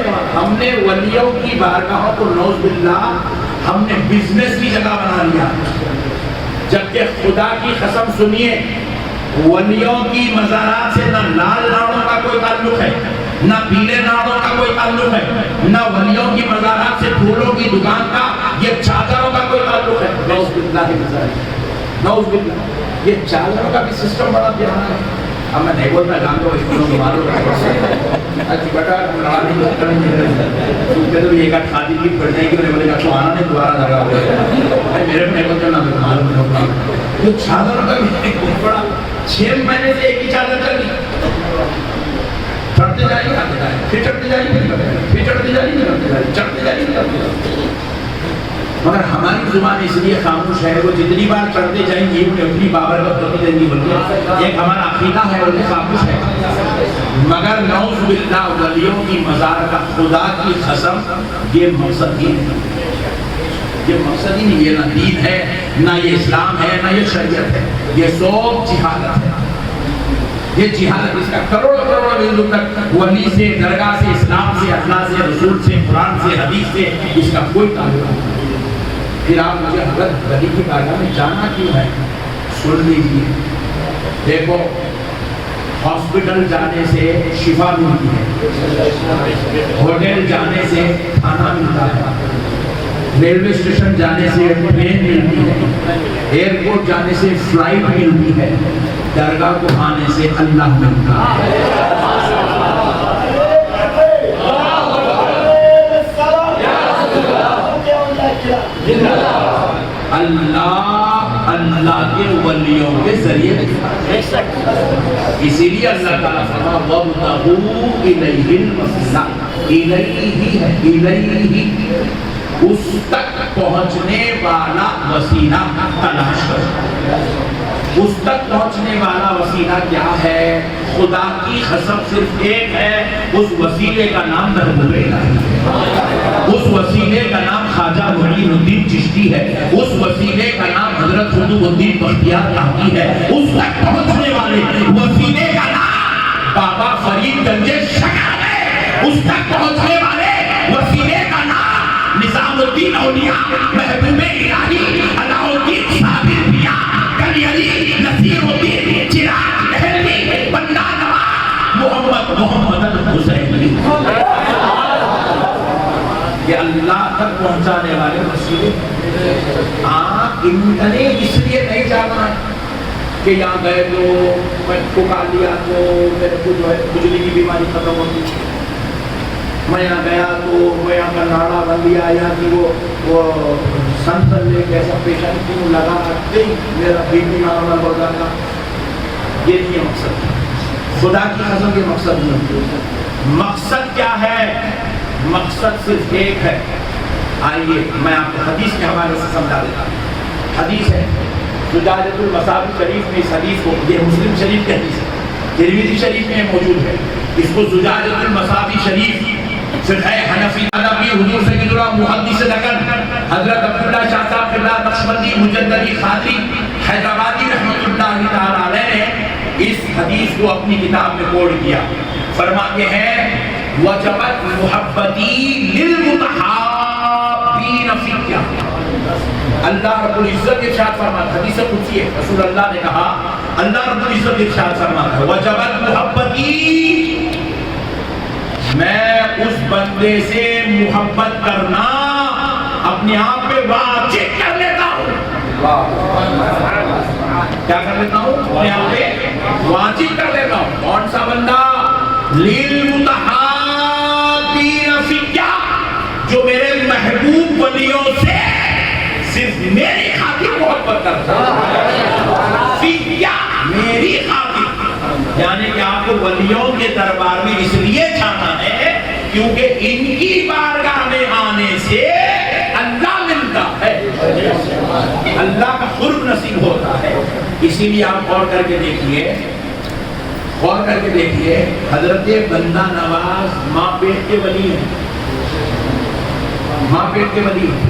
کما. ہم نے ولیوں کی بارگاہوں کو نعوذ باللہ ہم نے بزنس کی جگہ بنا لیا, جبکہ خدا کی قسم سنیے ولیوں کی مزارات سے نہ لال ناڑوں کا کوئی تعلق ہے نہ پیلے ناڑوں کا کوئی تعلق ہے, نہ ولیوں کی مزارات سے پھولوں کی دکان کا یہ چادروں کا کوئی تعلق ہے. نعوذ باللہ نعوذ باللہ, یہ چادروں کا بھی سسٹم بڑا پیارا ہے. اب میں نہیں بولتا جانتا ہوں اسکولوں کے معلوم ہے بیٹا تو یہ کا کھادی کی پڑھنے کی بولے گا تو آنا نہیں دوبارہ لگا ہوا میرے کو نہیں بولتا نہ معلوم ہوگا. یہ چادروں کا بھی بہت بڑا 6 مہینے سے ایک ہی چادر چل رہی, چڑھتے جائیں پھر چڑھتے جائیں پھر چڑھتے جائیں چڑھتے جائیں. مگر ہماری زبان اس لیے خاموش ہے, وہ جتنی بار چڑھتے جائیں گے انہیں اتنی بابر کا پرتی دیں گی, بلکہ ایک ہمارا عقیدہ ہے اور خاموش ہے. مگر نعوذ باللہ ولیوں کی مزار کا خدا کی قسم یہ مقصد ہی نہیں, یہ مقصد ہی نہیں, یہ نہ دین ہے نہ یہ اسلام ہے نہ یہ شریعت ہے, یہ سب جہالت ہے. یہ جہالت اس کا کروڑوں کروڑوں ہندو تک ولی سے درگاہ سے اسلام سے اللہ سے رسول سے قرآن سے حدیث سے اس کا کوئی تعلق نہیں. پھر آپ مجھے حضرت ولی کی بارگاہ میں جانا کیوں ہے؟ سن لیجیے, دیکھو ہاسپٹل جانے سے شفا ملتی ہے, ہوٹل جانے سے کھانا ملتا ہے, ریلوے اسٹیشن جانے سے ٹرین ملتی ہے, ایئرپورٹ جانے سے فلائٹ ملتی ہے, درگاہ کو آنے سے اللہ ملتا ہے. اللہ کے ولیوں کے ذریعے, اسی لیے اللہ تعالیٰ فرمایا وَابْتَغُوا إِلَيْهِ الْوَسِيلَةَ, الیہ ہے, الیہ اس تک پہنچنے والا وسیلہ تلاش کرو. اس تک پہنچنے والا وسیلہ کیا ہے؟ خدا کی قسم صرف ایک ہے, اس وسیلے کا نام محبوب الہی ہے, اس وسیلے کا نام خواجہ معین الدین چشتی ہے, اس وسیلے کا نام حضرت قطب الدین بختیار کاکی ہے, اس تک پہنچنے والے وسیلے کا نام بابا فرید گنج شکر ہے, اس تک پہنچنے والے وسیلے کا نام نظام الدین اولیاء محبوب الہی علاء الدین صابر میاں کلی علی نصیر الدین چراغ دہلوی بندہ نواز محمد الحسینی. یہ اللہ تک پہنچانے والے وسیلے. آپ انتنے اس لیے نہیں جانا ہے کہ یہاں گئے تو میں پکار لیا تو میرے کو جو ہے بجلی کی بیماری ختم ہوتی, میں یہاں گیا تو میں یہاں کا ناڑا بن لیا, یہاں کی وہ سنسن لے کے ایسا پیشنٹ کیوں لگا نہیں میرا بی پی نارمل ہو جاتا. یہ نہیں ہے مقصد, خدا کی قسم یہ مقصد نہیں. مقصد کیا ہے؟ مقصد صرف ایک ہے. آئیے میں آپ کو حدیث کے حوالے سے سمجھا دیتا ہوں. حدیث ہے زجاجۃ المصابیح شریف میں, اس حدیث کو, یہ مسلم شریف کی حدیث ہے, ترمذی شریف میں موجود ہے, اس کو زجاجۃ المصابیح شریف فقہ حنفی ادبی حضور سید محدث لکن حضرت عبداللہ شاہ صاحب قبلہ نقشبندی مجددی قادری حیدرآبادی رحمۃ اللہ تعالی علیہ نے اس حدیث کو اپنی کتاب میں کوڈ کیا. فرماتے ہیں وجبت محبتی للمتحابین فیہ. اللہ رب العزت ارشاد فرماتا, حدیث قدسی ہے, رسول اللہ نے کہا, اللہ رب العزت ارشاد فرماتا ہے وجبت محبتی, میں اس بندے سے محبت کرنا اپنے آپ پہ واجب کر لیتا ہوں. کیا کر لیتا ہوں؟ اپنے آپ پہ واجب کر لیتا ہوں. کون سا بندہ؟ للمتحابین فیہ, جو میرے محبوب ولیوں سے صرف میری خاطر محبت کرتا ہے. فیہ میری خاطر, یعنی کہ آپ کو ولیوں کے دربار میں اس لیے جانا ہے کیونکہ ان کی بارگاہ میں آنے سے اللہ ملتا ہے. اللہ کا قرب نصیب ہوتا ہے. اسی لیے آپ غور کر کے دیکھیے حضرت بندہ نواز ماں پیٹ کے ولی ہیں، ماں پیٹ کے ولی ہیں،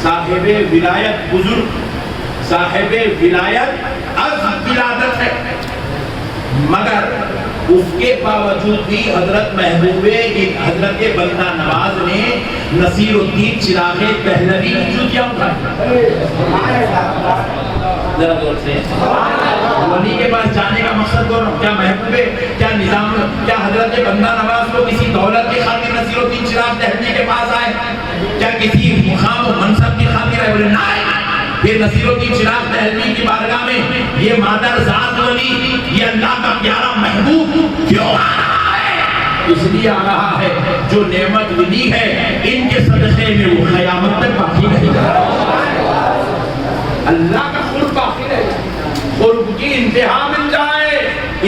صاحب ولایت بزرگ، صاحب ولایت از ولادت ہے، مگر اس کے باوجود بھی حضرت حضرت بندہ نواز نے نصیر الدین چراغ پہلوی کی جوتیاں اٹھائی. ذرا دور سے ولی کے پاس جانے کا مقصد کون؟ کیا محبوب ہے؟ کیا نظام؟ کیا حضرت بندہ نواز کو کسی دولت کے خاطر نصیر الدین چراغ پہلوی کے پاس آئے؟ کیا کسی مقام و منصب کی خاطر آئے؟ بولے نہیں. پھر نصیر الدین چراغ پہلوی کی بارگاہ میں یہ مادر ذات ولی، یہ اللہ کا پیارا محبوب کیوں آ رہا ہے؟ اس لیے آ رہا ہے جو نعمت ملی ہے ان کے صدقے میں وہ قیامت تک باقی نہیں رہا. اللہ کا قرب باقی رہے، قرب کی انتہا مل جائے،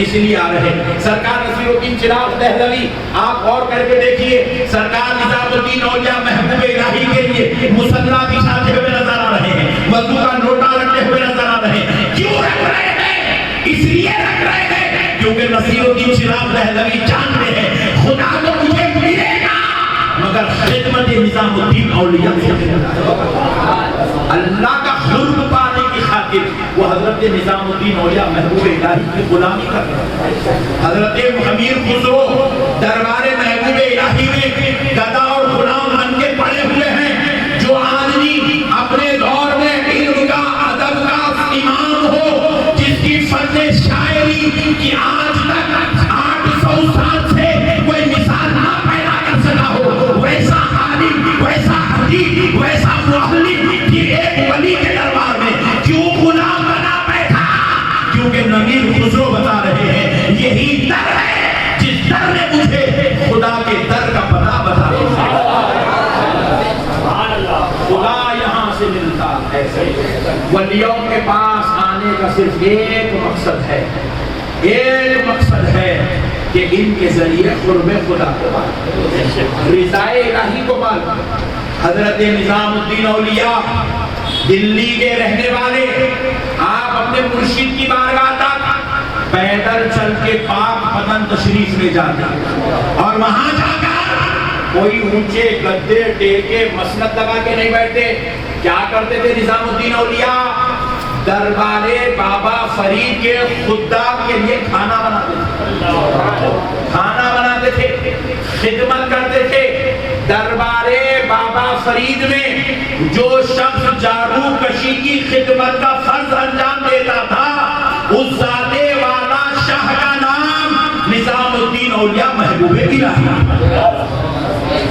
اس لیے آ رہے. سرکار نصیر الدین چراغ دہلوی آپ غور کر کے دیکھیے، سرکار نظام الدین اولیاء محبوب الہی کے لیے مصلی بچھاتے ہوئے نظر آ رہے ہیں، وضو کا لوٹا رکھتے ہوئے نظر آ رہے ہیں. کیوں رکھ رہے ہیں؟ اس لیے رکھ رہے ہیں کیونکہ نصیر الدین چراغ دہلوی جانتے ہیں خدا تو مجھے ملے گا مگر خدمت نظام الدین اولیاء سے اللہ کا قرب پانے کی خاطر وہ حضرت نظام الدین اولیاء محبوب الہی کی غلامی کر رہے ہیں. حضرت امیر خسرو دربار محبوب الہی میں گدا اور غلام بن کے پڑے ہوئے ہیں. جو آدمی اپنے دور میں علم کا ادب کا امام ہو، جس کی فن شاعری کی آج تک 800 سال سے کوئی مثال نہ پیدا کر سکا ہو، ویسا عالم، ویسا حدیث، ویسا معلم ایک ولی کے دربار میں کیوں غلام بنا بیٹھا؟ کیونکہ نمیر خسرو بتا رہے ہیں یہی در ہے جس در نے مجھے خدا کے در کا پتہ بتا دیا. خدا یہاں سے ملتا ہے. ولیوں کے پاس آنے کا صرف ایک مقصد ہے، ایک مقصد ہے کہ ان کے ذریعے قرب خدا کو پائیں، رضا الہی کو پائیں. حضرت نظام الدین اولیاء دلی کے رہنے والے، آپ اپنے مرشد کی بارگاہ تک پیدل چل کے پاک بدن تشریف لے جاتے اور وہاں جا کر کوئی اونچے گدے ٹیکے مسند لگا کے نہیں بیٹھتے. کیا کرتے تھے نظام الدین اولیاء؟ دربار بابا فرید کے خدام کے لیے کھانا بناتے تھے، خدمت کرتے تھے. دربار بابا فرید میں جو شخص جارو کشی کی خدمت کا فرض انجام دیتا تھا اس ذاتے والا شاہ کا نام نظام الدین اولیاء محبوب الہی.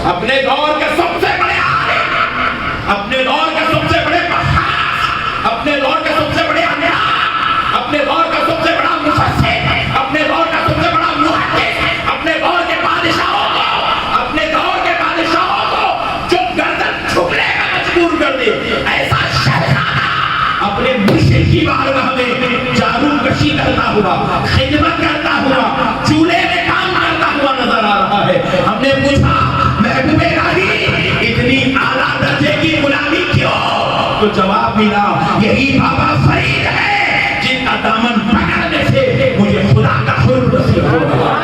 اپنے دور کے سب سے بڑے عالم، اپنے دور کے سب سے بڑے محاذ، اپنے دور کے سب سے بڑے علماء، اپنے دور کا سب سے بڑا مفسر، اپنے دور کا سب سے بڑا محدث، اپنے دور کے بادشاہوں کو، اپنے دور کے بادشاہوں کو جو گردن جھکنے کا مجبور کر دے، ایسا شہزادہ اپنے مرشد کی بارگاہ میں جارو کشی کرتا ہوا، خدمت کرتا ہوا، چولہے میں کام کرتا ہوا نظر آ رہا ہے. ہم نے پوچھا محبوب الہی اتنی اعلیٰ درجے کی غلامی کیوں؟ تو جواب ملا یہی بابا فرید ہے جن کا دامن پکڑنے سے مجھے خدا کا قرب نصیب ہوا.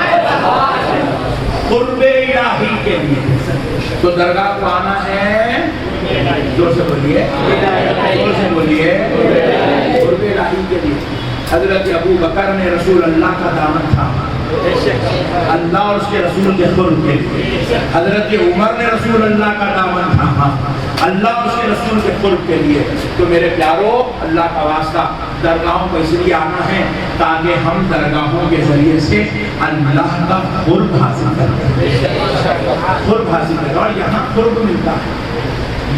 قرب الہی کے لیے تو درگاہ کو آنا ہے. زور سے بولیے، زور سے بولیے. قرب الہی کے لیے حضرت ابو بکر نے رسول اللہ کا دامن تھاما، اللہ اور اس کے رسول کے قرب کے لیے. حضرت عمر نے رسول اللہ کا دامن تھاما، اللہ اور اس کے رسول کے قرب کے لیے. تو میرے پیارو، اللہ کا واسطہ درگاہوں کو اس لیے آنا ہے تاکہ ہم درگاہوں کے ذریعے سے اللہ کا قرب حاصل کریں، قرب حاصل کریں. اور یہاں قرب ملتا ہے،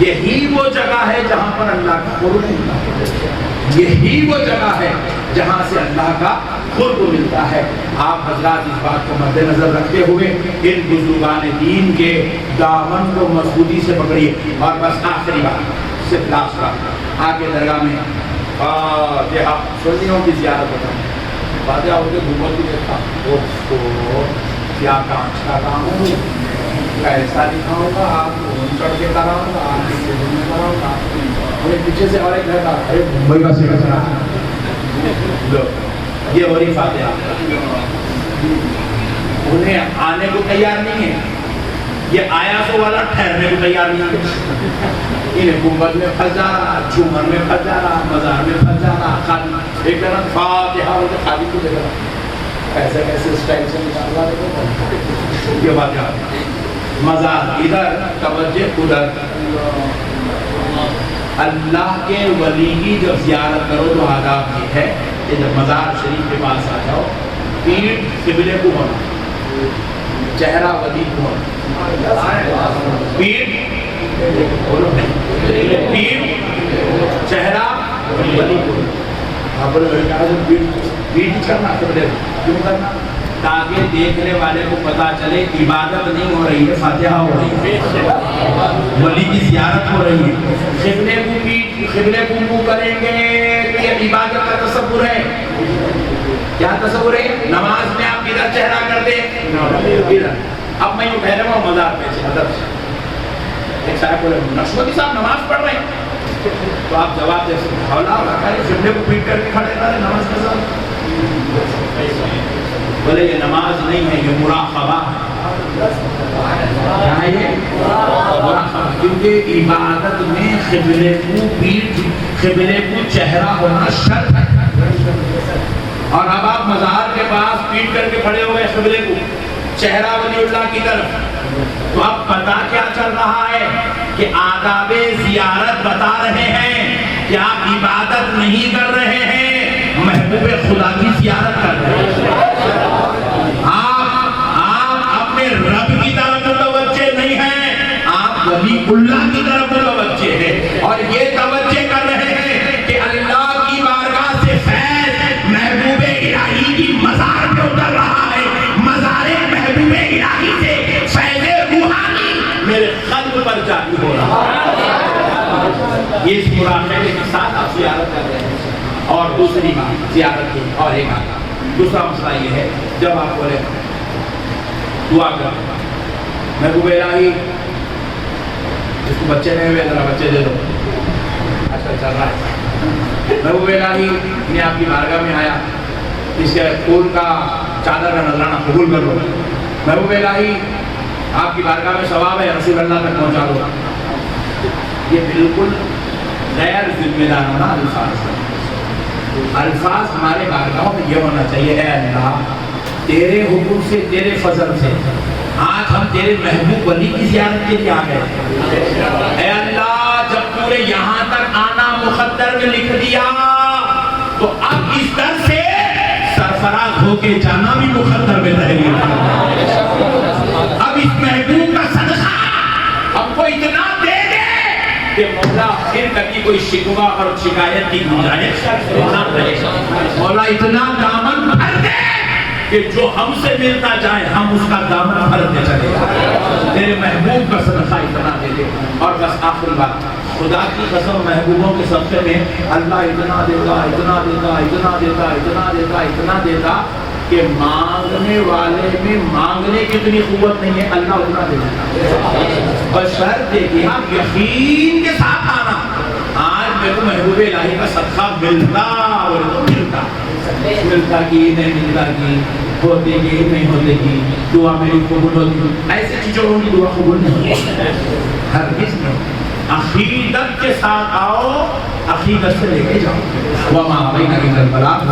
یہی وہ جگہ ہے جہاں پر اللہ کا قرب ملتا ہے، یہی وہ جگہ ہے جہاں سے اللہ کا قرب ملتا ہے. آپ حضرات اس بات کو مد نظر رکھتے ہوئے ان بزرگان دین کے دامن کو مضبوطی سے پکڑیے. اور بس آخری بات صرف لاسٹ بات، آگے درگاہ میں فاتحہ سنیوں کی زیارت ہوتا ہے. فاتحہ ہو کے گھومت بھی دیکھا کیا کانچ کا کام ہو، ایسا دکھاؤں گا آپ کو چڑھ کے کراؤں گا، آپ کے کراؤں گا. پیچھے سے اور ایک رہتا ارے ممبئی کا سیکھا چلا لو یہ ہو رہی فاتحہ. انہیں آنے کو تیار نہیں ہے, یہ آیا سو والا ٹھہرنے کو تیار نہیں ہے. انہیں گنبد میں پھنس جا رہا, جھومر میں پھنس جا رہا, مزار میں پھنس جا رہا, خالی ایک طرح فاتحہ اور خالی کو دیکھ رہا ایسے کیسے اسٹائل سے نکال رہا. یہ بات ہے مزار ادھر توجہ ادھر. اللہ کے ولی کی جب زیارت کرو تو آداب یہ ہے کہ جب مزار شریف کے پاس آ جاؤ پیٹھ قبلے کو ہونا, چہرہ ولی کو ہونا, پیٹھ چہرہ ولی کو پیٹھ کرنا قبلے کیوں کرنا, تاکہ دیکھنے والے کو پتا چلے عبادت نہیں ہو رہی ہے, فاتحہ ہو رہی ہے, ولی کی زیارت ہو رہی ہے. قبلے کو منہ کریں گے تو یہ عبادت کا تصور ہے. کیا تصور ہے؟ نماز میں آپ ادھر چہرہ کر دیں ادھر. اب میں یوں کہہ رہا ہوں مزار پہ ادھر ایک صاحب بولے نقشبندی صاحب نماز پڑھ رہے ہیں, تو آپ جواب دے سکتے قبلے کو پیٹ کر کے کھڑے رہے نماز کے ساتھ. بولے یہ نماز نہیں ہے, یہ مراقبہ ہے. کیونکہ عبادت میں قبلے کو پیٹھ قبلے کو چہرہ ہونا شرط ہے. اور اب آپ مزار کے پاس پیٹ کر کے کھڑے ہو گئے قبلے کو, چہرہ ولی اللہ کی طرف, تو اب پتا کیا چل رہا ہے کہ آداب زیارت بتا رہے ہیں کہ آپ عبادت نہیں کر رہے ہیں, محبوب خدا کی زیارت کر رہے ہیں. آپ اپنے رب کی طرف متوجہ نہیں ہیں, آپ ولی اللہ کی طرف متوجہ ہیں, اور یہ توجہ کر رہے ہیں کہ اللہ کی بارگاہ سے فیض محبوب الہی کی مزار پہ اتر رہا ہے, مزار محبوب الہی سے فیض روحانی میرے قلب پر جاری ہو رہا ہے. اس مراقبے کے ساتھ آپ زیارت کر رہے ہیں. اور دوسری بات زیارت کی اور ایک آتا دوسرا مسئلہ یہ ہے, جب آپ بولے دعا کر محبوب الہی جس کو بچے نہیں ہوئے ذرا بچے دے دو, آج کل چل رہا ہے. محبوب الہی میں آپ کی بارگاہ میں آیا, اس کے خون کا چادر کا نذرانہ قبول کر لو. محبوب الہی آپ کی بارگاہ میں ثواب ہے, رسول اللہ تک پہنچا دو. یہ بالکل غیر ذمہ دارانہ الفاظ ہمارے بارگاہوں میں یہ ہونا چاہیے, اے اللہ تیرے حکم سے تیرے فضل سے آج ہم تیرے محبوب ولی کی زیارت کے لیے آ گئے. اے اللہ جب تو نے یہاں تک آنا مقدر میں لکھ دیا تو اب اس در سے سرفراز ہو کے جانا بھی مقدر میں رہے گا. اب اس محبوب کا صدقہ ہم کو اتنا دے دے کہ مولا پھر کبھی کوئی شکوہ اور شکایت کی گنجائش نہ رہے. مولا اتنا دامن بھر دے کہ جو ہم سے ملتا جائے ہم اس کا دامن بھرتے چلے جائیں. تیرے محبوب کا صدقہ اتنا دے دے. اور بس آخری بات, خدا کی قسم محبوبوں کے صدقے میں اللہ اتنا دیتا اتنا دیتا اتنا دیتا اتنا دیتا اتنا دیتا کہ مانگنے والے میں مانگنے کی اتنی قوت نہیں ہے, اللہ اتنا دے دیتا. بشرط کہ آپ یقین کے ساتھ آنا. آج میرے کو محبوب الہی کا صدقہ ملتا اور ملتا کی نہیں ملتا کی, ہوتے کی نہیں ہوتے کی, دعا میری قبول ہوتی, ایسے چیزوں کی دعا قبول نہیں ہے ہرگز نہیں. عقیدت کے ساتھ آؤ, عقیدت سے لے کے جاؤ. وَمَا بَيْنَ الْبَلَاغِ